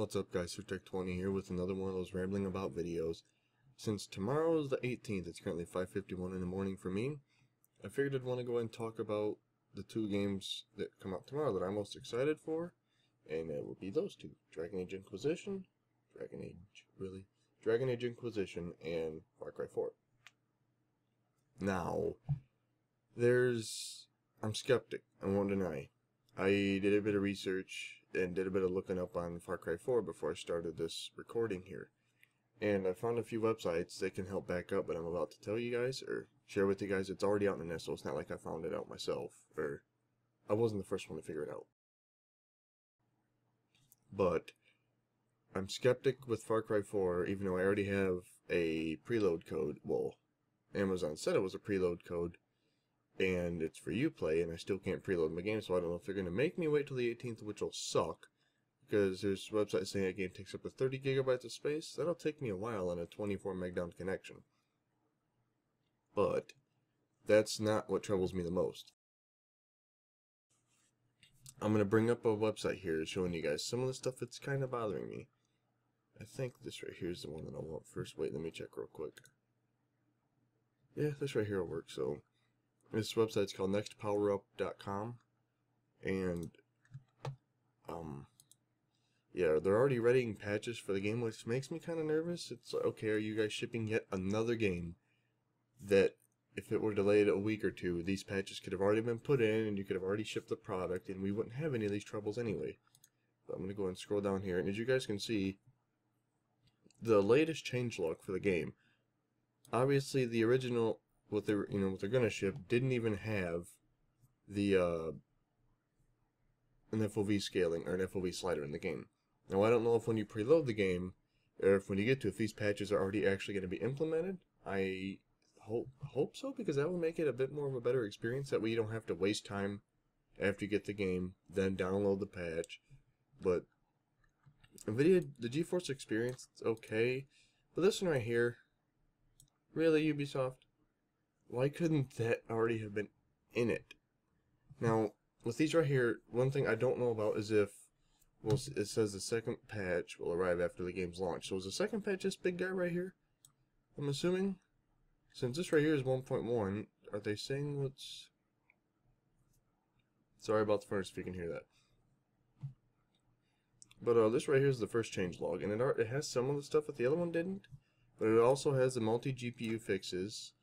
What's up guys, Tech20 here with another one of those rambling about videos. Since tomorrow is the 18th, it's currently 5:51 in the morning for me, I figured I'd want to go ahead and talk about the two games that come out tomorrow that I'm most excited for, and it will be those two, Dragon Age Inquisition, Dragon Age Inquisition, and Far Cry 4. Now, I'm skeptic, I won't deny. I did a bit of research and did a bit of looking up on Far Cry 4 before I started this recording here. And I found a few websites that can help back up what I'm about to tell you guys, or share with you guys. It's already out in the net, so it's not like I found it out myself, or I wasn't the first one to figure it out. But I'm skeptic with Far Cry 4, even though I already have a preload code. Well, Amazon said it was a preload code, and it's for Uplay, and I still can't preload my game, so I don't know if they're going to make me wait till the 18th, which will suck, because there's websites saying a game takes up to 30 gigabytes of space. That'll take me a while on a 24 meg down connection. But that's not what troubles me the most. I'm going to bring up a website here showing you guys some of the stuff that's kind of bothering me. I think this right here is the one that I want first. Wait, let me check real quick. Yeah, this right here will work. So this website's called nextpowerup.com, and yeah, they're already readying patches for the game, which makes me kind of nervous. It's like, okay, are you guys shipping yet another game that, if it were delayed a week or two, these patches could have already been put in, and you could have already shipped the product, and we wouldn't have any of these troubles anyway. But I'm going to go and scroll down here, and as you guys can see, the latest changelog for the game, obviously the original, what they're going to ship, didn't even have the an FOV scaling or an FOV slider in the game. Now I don't know if when you preload the game, or if when you get to, if these patches are already actually going to be implemented. I hope so, because that will make it a bit more of a better experience. That way you don't have to waste time after you get the game, then download the patch. But the GeForce experience, it's okay. But this one right here, really, Ubisoft? Why couldn't that already have been in it? Now, with these right here, one thing I don't know about is if, well, it says the second patch will arrive after the game's launch. So is the second patch this big guy right here? I'm assuming? Since this right here is 1.1, are they saying what's... Sorry about the furnace if you can hear that. But this right here is the first changelog, and it has some of the stuff that the other one didn't. But it also has the multi-GPU fixes,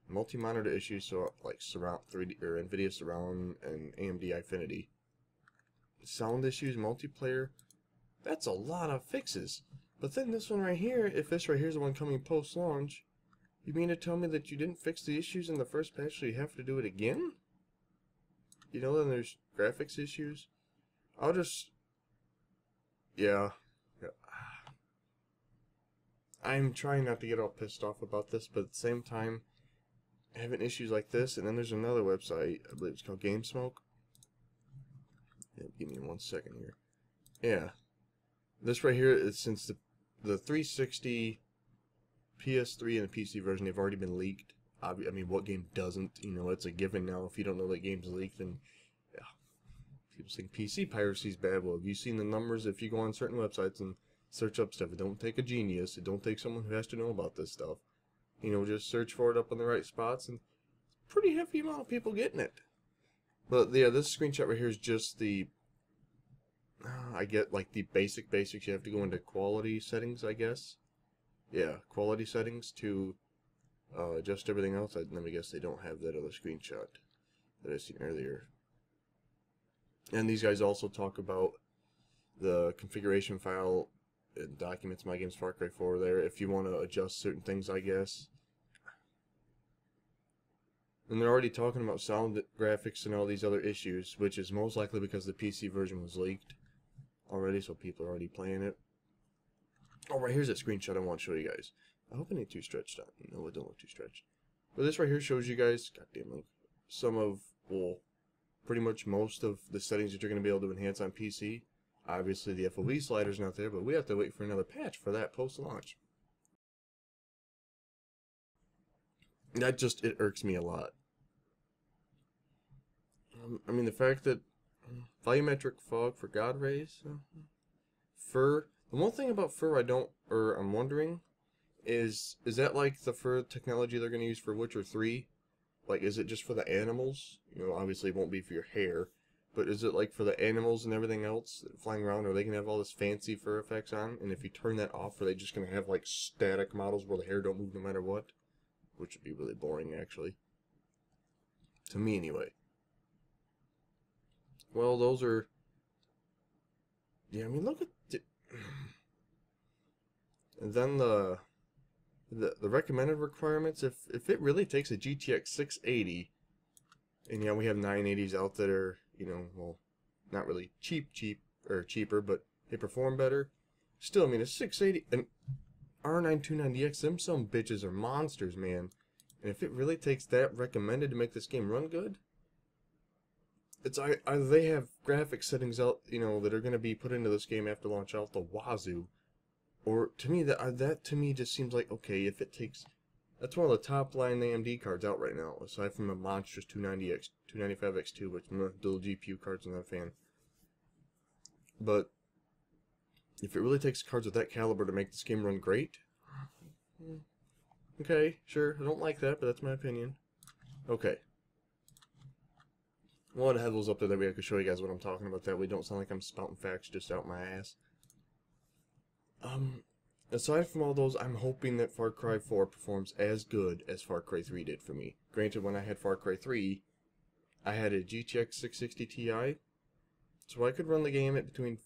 multi-monitor issues, so like Surround 3D or NVIDIA Surround and AMD Infinity. Sound issues, multiplayer. That's a lot of fixes. But then this one right here, if this right here is the one coming post-launch, you mean to tell me that you didn't fix the issues in the first patch, so you have to do it again? You know, then there's graphics issues. Yeah. I'm trying not to get all pissed off about this, but at the same time, having issues like this, and then there's another website, I believe it's called GameSmoke. Yeah, give me 1 second here. Yeah. This right here is, since the 360, PS3, and the PC version, they've already been leaked. I mean, what game doesn't? You know, it's a given now. If you don't know that game's leaked, then yeah. People think PC piracy is bad. Well, have you seen the numbers? If you go on certain websites and search up stuff, it don't take a genius. It don't take someone who has to know about this stuff. You know, just search for it up in the right spots, and it's a pretty hefty amount of people getting it. But yeah, this screenshot right here is just the, I get like the basics. You have to go into quality settings, I guess. Yeah, quality settings to adjust everything else. Let me guess, they don't have that other screenshot that I seen earlier. And these guys also talk about the configuration file and documents My Games Far Cry 4 there, if you want to adjust certain things, I guess. And they're already talking about sound graphics and all these other issues, which is most likely because the PC version was leaked already, so people are already playing it. Oh, right here's that screenshot I want to show you guys. I hope it ain't too stretched out. No, it don't look too stretched. But this right here shows you guys, goddamn, like, some of, well, pretty much most of the settings that you're going to be able to enhance on PC. Obviously, the FOV slider's not there, but we have to wait for another patch for that post-launch. That just, it irks me a lot. I mean, the fact that volumetric fog for God rays, The one thing about fur I'm wondering is that like the fur technology they're going to use for Witcher 3? Like, is it just for the animals? You know, obviously it won't be for your hair, but is it like for the animals and everything else flying around? Are they going to have all this fancy fur effects on? And if you turn that off, are they just going to have like static models where the hair don't move no matter what? Which would be really boring, actually. To me, anyway. Well, those are... Yeah, I mean, look at... And then the recommended requirements, if it really takes a GTX 680, and yeah, we have 980s out that are, you know, well, not really cheaper, but they perform better. Still, I mean, a 680, an R9 290X, them some bitches are monsters, man. And if it really takes that recommended to make this game run good, it's either they have graphics settings out, you know, that are going to be put into this game after launch out the wazoo, or to me that to me just seems like, okay, if it takes, that's one of the top line AMD cards out right now, aside from a monstrous 290X, 295X2, which dual GPU cards, I'm not a fan. But if it really takes cards of that caliber to make this game run great, okay, sure, I don't like that, but that's my opinion. Okay. I wanted to have those up there that way I could show you guys what I'm talking about, that way don't sound like I'm spouting facts just out my ass. Aside from all those, I'm hoping that Far Cry 4 performs as good as Far Cry 3 did for me. Granted, when I had Far Cry 3, I had a GTX 660 Ti, so I could run the game at between,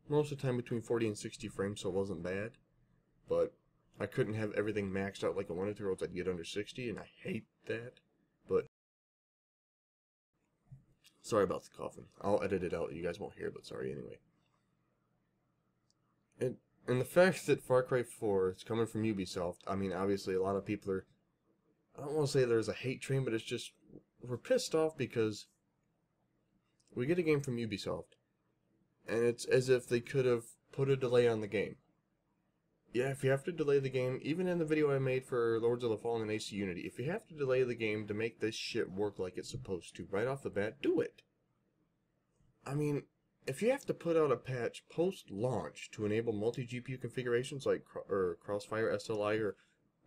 most of the time between 40 and 60 frames, so it wasn't bad. But I couldn't have everything maxed out like a 1 or 2-year-old. I'd get under 60, and I hate that. But sorry about the coughing. I'll edit it out. You guys won't hear it, but sorry anyway. And the fact that Far Cry 4 is coming from Ubisoft, I mean, obviously a lot of people are, I don't want to say there's a hate train, but it's just, we're pissed off because we get a game from Ubisoft, and it's as if they could have put a delay on the game. Yeah, if you have to delay the game, even in the video I made for Lords of the Fallen and AC Unity, if you have to delay the game to make this shit work like it's supposed to, right off the bat, do it. I mean, if you have to put out a patch post-launch to enable multi-GPU configurations like Crossfire SLI or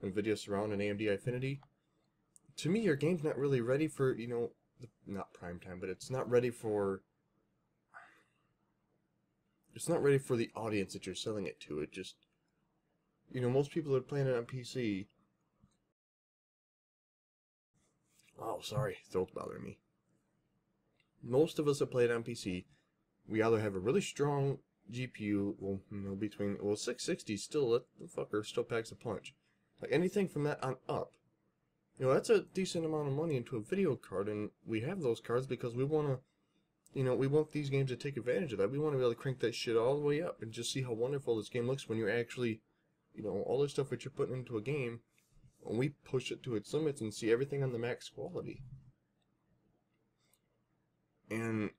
NVIDIA Surround and AMD Infinity, to me your game's not really ready for, you know, not prime time, but it's not ready for the audience that you're selling it to. It just, you know, most people are playing it on PC. Oh, sorry, throat's bothering me. Most of us that play it on PC, we either have a really strong GPU, well, you know, 660 still, that fucker still packs a punch. Like, anything from that on up, you know, that's a decent amount of money into a video card, and we have those cards because we want to, you know, we want these games to take advantage of that. We want to be able to crank that shit all the way up and just see how wonderful this game looks when you're actually, you know, all the stuff that you're putting into a game, when we push it to its limits and see everything on the max quality. And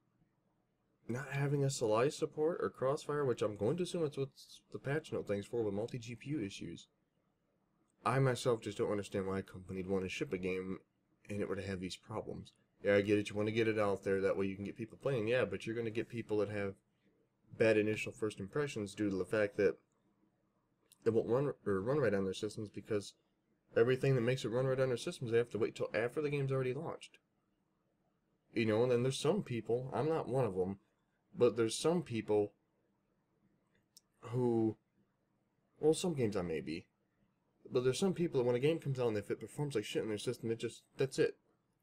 not having SLI support or Crossfire, which I'm going to assume that's what the patch note thing's for with multi-GPU issues. I myself just don't understand why a company would want to ship a game and it would have these problems. Yeah, I get it, you want to get it out there, that way you can get people playing, yeah, but you're going to get people that have bad initial first impressions due to the fact that it won't run right on their systems, because everything that makes it run right on their systems, they have to wait till after the game's already launched. You know, and then there's some people, I'm not one of them, but there's some people who, well, some games I may be, but there's some people that when a game comes out and if it performs like shit in their system, that's it.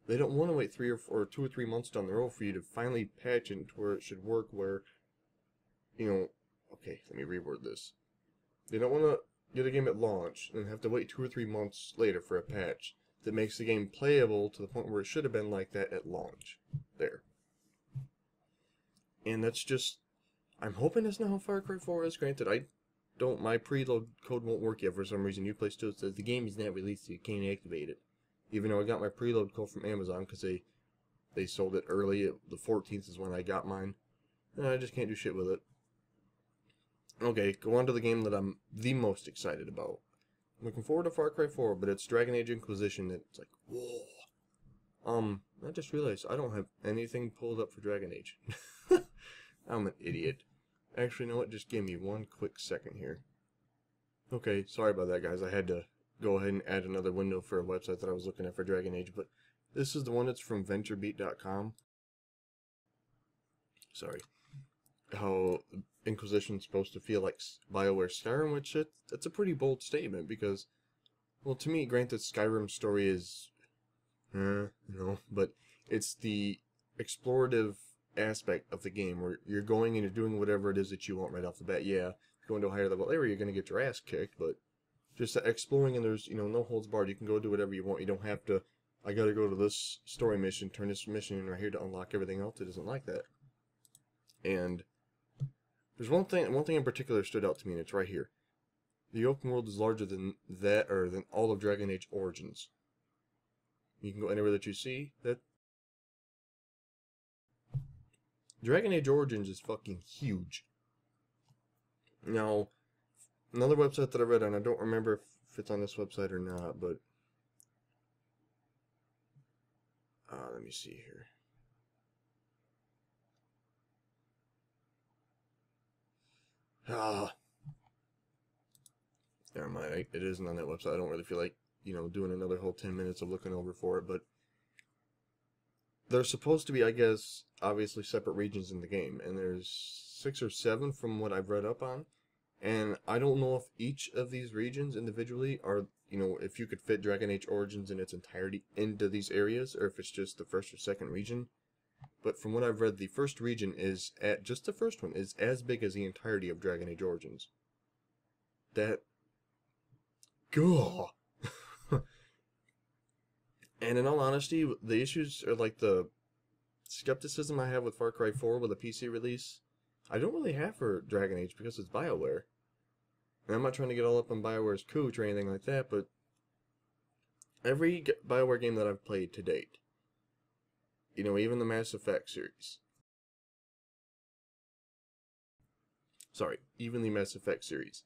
They don't want to wait 2 or 3 months down the road for you to finally patch it to where it should work, where, you know, okay, let me reword this. They don't want to get a game at launch and have to wait 2 or 3 months later for a patch that makes the game playable to the point where it should have been like that at launch. There. And that's just, I'm hoping that's not how Far Cry 4 is. Granted, my preload code won't work yet for some reason. Uplay still says the game is not released, so you can't activate it. Even though I got my preload code from Amazon because they sold it early. The 14th is when I got mine. And I just can't do shit with it. Okay, go on to the game that I'm the most excited about. I'm looking forward to Far Cry 4, but it's Dragon Age Inquisition. It's like, whoa. I just realized I don't have anything pulled up for Dragon Age. I'm an idiot. Actually, you know what? Just give me one quick second here. Okay, sorry about that, guys. I had to go ahead and add another window for a website that I was looking at for Dragon Age, but this is the one that's from VentureBeat.com. Sorry. How Inquisition's supposed to feel like BioWare Skyrim, which that's a pretty bold statement because, well, to me, granted, Skyrim's story is, but it's the explorative aspect of the game where you're going and you're doing whatever it is that you want right off the bat. Yeah, if you go into a higher level area, you're going to get your ass kicked, but just exploring and there's, no holds barred. You can go do whatever you want. You don't have to, I got to go to this story mission, turn this mission in right here to unlock everything else. It isn't like that. And there's one thing in particular stood out to me, and it's right here. The open world is larger than that, or than all of Dragon Age Origins. You can go anywhere that you see. That Dragon Age Origins is fucking huge. Now, another website that I read on, I don't remember if it's on this website or not, but let me see here. Never mind. It isn't on that website. I don't really feel like, doing another whole 10 minutes of looking over for it, but there's supposed to be, I guess, obviously separate regions in the game, and there's 6 or 7 from what I've read up on, and I don't know if each of these regions individually are, if you could fit Dragon Age Origins in its entirety into these areas, or if it's just the first or second region. But from what I've read, the first region is, just the first one, is as big as the entirety of Dragon Age Origins. That... Gah! And in all honesty, the issues are like the skepticism I have with Far Cry 4 with a PC release, I don't really have for Dragon Age because it's BioWare. And I'm not trying to get all up on BioWare's cooch or anything like that, but every BioWare game that I've played to date, even the Mass Effect series. Sorry, even the Mass Effect series.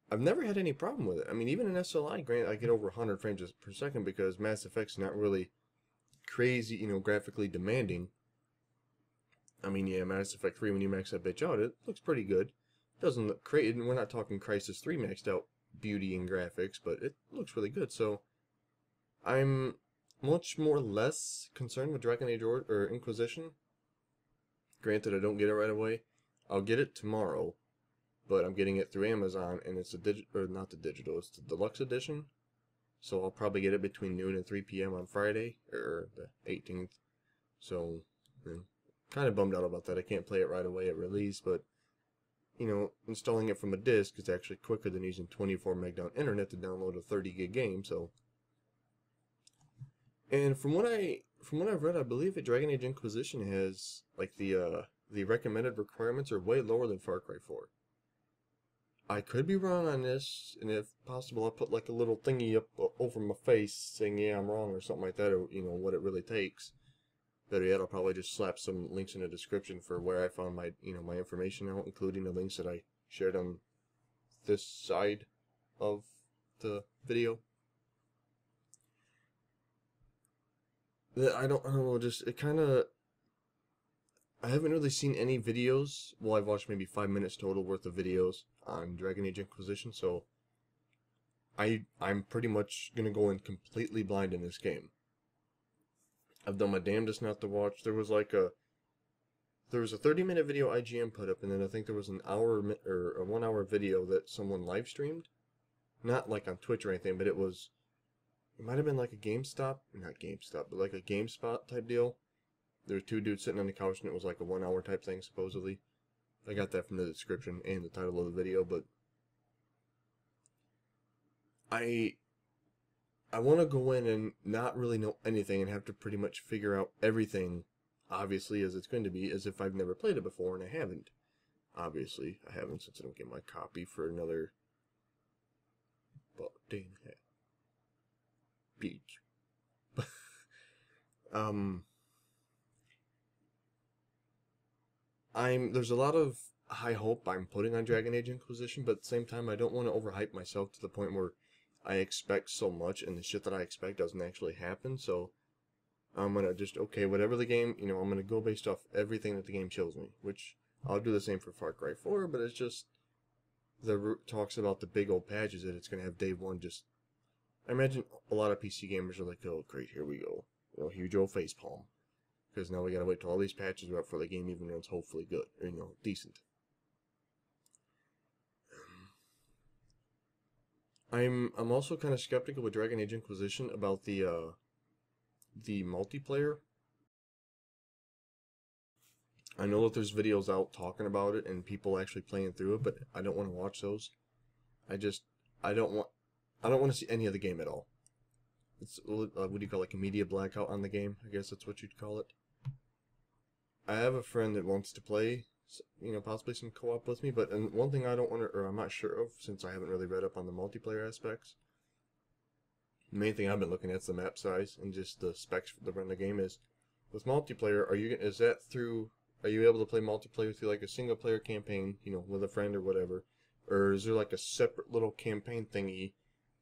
I've never had any problem with it. I mean, even in SLI, granted, I get over 100 frames per second because Mass Effect's not really crazy, graphically demanding. I mean, yeah, Mass Effect 3, when you max that bitch out, it looks pretty good. It doesn't look crazy, and we're not talking Crysis 3 maxed out beauty and graphics, but it looks really good, so I'm much more less concerned with Dragon Age or Inquisition. Granted, I don't get it right away. I'll get it tomorrow, but I'm getting it through Amazon, and it's not the digital, it's the deluxe edition. So I'll probably get it between noon and 3 p.m. on Friday, or the 18th. So, kind of bummed out about that. I can't play it right away at release, but, installing it from a disc is actually quicker than using 24 meg down internet to download a 30 gig game, so. And from what I've read, I believe that Dragon Age Inquisition has, like, the recommended requirements are way lower than Far Cry 4. I could be wrong on this, and if possible, I'll put like a little thingy up over my face saying, yeah, I'm wrong, or something like that, or, what it really takes. Better yet, I'll probably just slap some links in the description for where I found my, my information out, including the links that I shared on this side of the video. I don't know, just, it kind of, I haven't really seen any videos. Well, I've watched maybe 5 minutes total worth of videos on Dragon Age Inquisition, so I'm pretty much gonna go in completely blind in this game. I've done my damnedest not to watch. There was a 30-minute video IGN put up, and then I think there was an hour or a 1 hour video that someone live streamed, not like on Twitch or anything, but it might have been like a not GameStop, but like a GameSpot type deal. There were 2 dudes sitting on the couch, and it was like a 1 hour type thing, supposedly. I got that from the description and the title of the video, but I want to go in and not really know anything and have to pretty much figure out everything, obviously, as it's going to be, as if I've never played it before, and I haven't. Obviously, I haven't, since I don't get my copy for another... Well, dang it. Beach. There's a lot of high hope I'm putting on Dragon Age Inquisition, but at the same time, I don't want to overhype myself to the point where I expect so much, and the shit that I expect doesn't actually happen, so I'm gonna just, okay, whatever the game, I'm gonna go based off everything that the game shows me, which I'll do the same for Far Cry 4, but it's just the root talks about the big old patches that it's going to have day one. Just I imagine a lot of PC gamers are like, oh great, here we go, you know, huge old facepalm, because now we got to wait till all these patches are up for the game even runs hopefully good, or, you know, decent. I'm also kind of skeptical with Dragon Age Inquisition about the multiplayer. I know that there's videos out talking about it and people actually playing through it, but I don't want to watch those. I don't want to see any of the game at all. It's what do you call it, like a media blackout on the game? I guess that's what you'd call it. I have a friend that wants to play, you know, possibly some co-op with me, but one thing I don't want to, or I'm not sure of, since I haven't really read up on the multiplayer aspects. The main thing I've been looking at is the map size and just the specs for the run of the game. Is with multiplayer, are you able to play multiplayer through like a single player campaign, you know, with a friend or whatever, or is there like a separate little campaign thingy?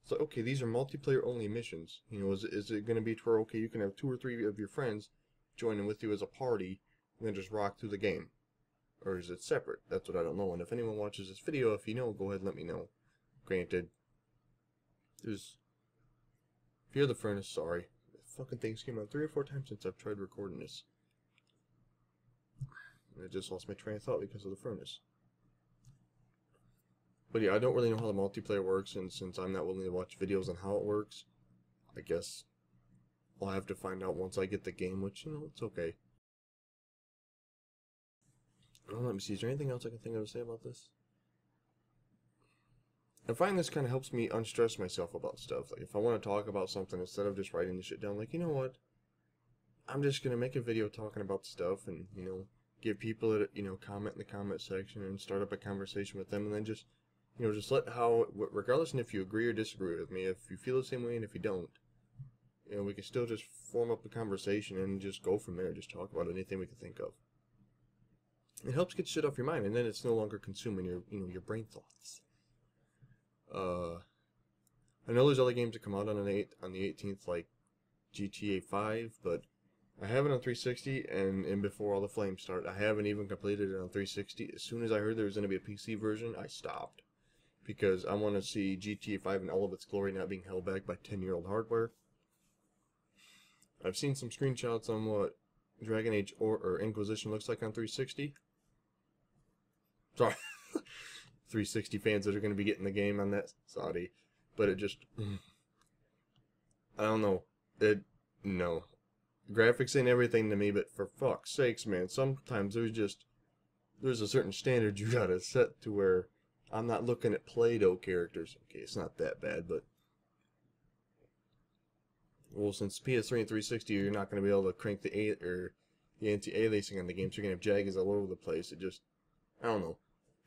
It's like, okay, these are multiplayer only missions. You know, is it going to be to where, okay, you can have 2 or 3 of your friends joining with you as a party and then just rock through the game? Or is it separate? That's what I don't know. And if anyone watches this video, if you know, go ahead and let me know. Granted, if you're the furnace, sorry. Fucking things came out 3 or 4 times since I've tried recording this. I just lost my train of thought because of the furnace. But yeah, I don't really know how the multiplayer works, and since I'm not willing to watch videos on how it works, I guess I'll have to find out once I get the game, which, you know, it's okay. Well, let me see, is there anything else I can think of to say about this? I find this kind of helps me unstress myself about stuff. Like, if I want to talk about something, instead of just writing the shit down, like, you know what? I'm just going to make a video talking about stuff and, you know, give people a, you know, comment in the comment section and start up a conversation with them, and then just, you know, just let how, regardless of if you agree or disagree with me, if you feel the same way and if you don't, you know, we can still just form up a conversation and just go from there, just talk about anything we can think of. It helps get shit off your mind, and then it's no longer consuming your, you know, your brain thoughts. I know there's other games that come out on the 18th, like GTA 5, but I have it on 360, and before all the flames start, I haven't even completed it on 360. As soon as I heard there was going to be a PC version, I stopped. Because I want to see GTA 5 in all of its glory, not being held back by 10-year-old hardware. I've seen some screenshots on what Dragon Age or Inquisition looks like on 360. Sorry. 360 fans that are going to be getting the game on that. Sorry. But it just... I don't know. No. Graphics ain't everything to me, but for fuck's sakes, man, sometimes there's a certain standard you gotta set to where I'm not looking at Play-Doh characters. Okay, it's not that bad, but... Well, since PS3 and 360, you're not going to be able to crank the anti-aliasing on the game, so you're going to have jaggers all over the place. It just... I don't know.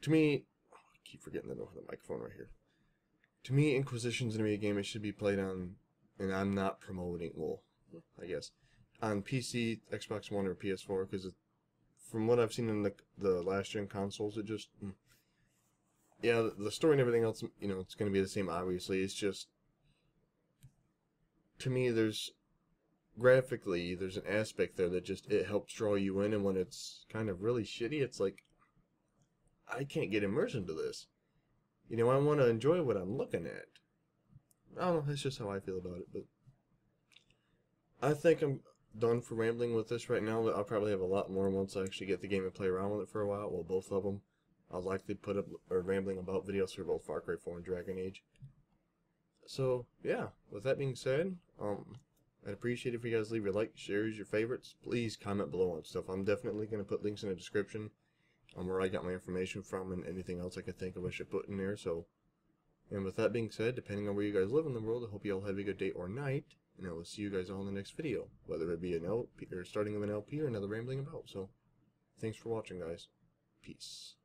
To me... Oh, I keep forgetting the microphone right here. To me, Inquisition's going to be a game it should be played on, and I'm not promoting, well, I guess, on PC, Xbox One, or PS4, because from what I've seen in the last-gen consoles, it just... Yeah, the story and everything else, you know, it's going to be the same, obviously. It's just... To me, graphically, there's an aspect there that just, it helps draw you in, and when it's kind of really shitty, it's like, I can't get immersed into this. You know, I want to enjoy what I'm looking at. I don't know, that's just how I feel about it, but I think I'm done for rambling with this right now. I'll probably have a lot more once I actually get the game and play around with it for a while. Well, both of them. I'll likely put up rambling about videos for both Far Cry 4 and Dragon Age. So, yeah, with that being said, I'd appreciate if you guys leave your likes, shares, your favorites. Please comment below on stuff. I'm definitely going to put links in the description on where I got my information from and anything else I could think of I should put in there. So, and with that being said, depending on where you guys live in the world, I hope you all have a good day or night, and I will see you guys all in the next video, whether it be an LP or starting of an LP or another rambling about. So, thanks for watching, guys. Peace.